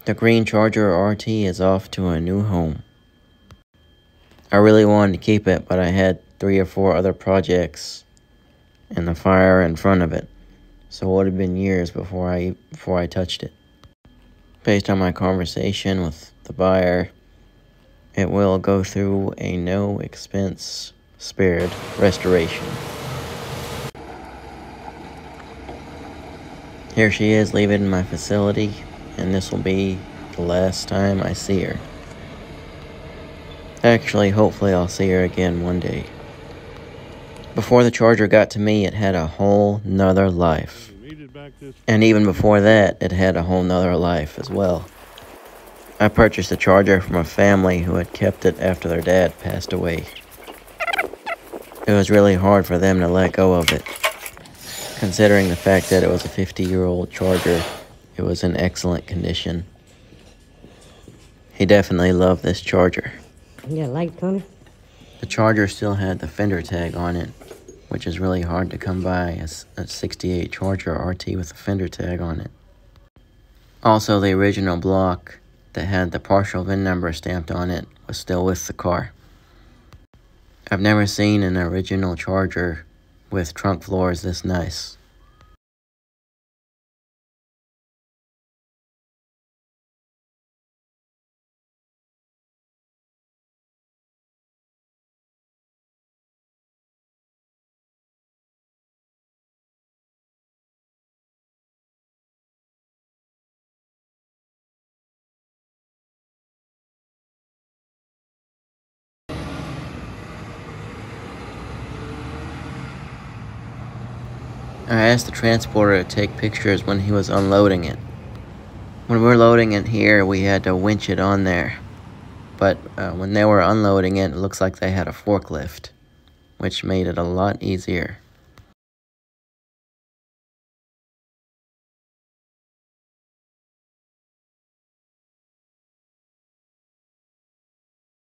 The green Charger RT is off to a new home. I really wanted to keep it, but I had 3 or 4 other projects in the fire in front of it, so it would have been years before I touched it. Based on my conversation with the buyer, it will go through a no-expense spared restoration. Here she is leaving my facility, and this will be the last time I see her. Actually, hopefully I'll see her again one day. Before the Charger got to me, it had a whole nother life. And even before that, it had a whole nother life as well. I purchased the Charger from a family who had kept it after their dad passed away. It was really hard for them to let go of it. Considering the fact that it was a 50-year-old Charger, it was in excellent condition. He definitely loved this Charger. You got a light, Tony? The Charger still had the fender tag on it, which is really hard to come by as a 68 Charger RT with a fender tag on it. Also, the original block that had the partial VIN number stamped on it was still with the car. I've never seen an original Charger with trunk floors this nice. I asked the transporter to take pictures when he was unloading it. When we were loading it here, we had to winch it on there. But when they were unloading it, it looks like they had a forklift, which made it a lot easier.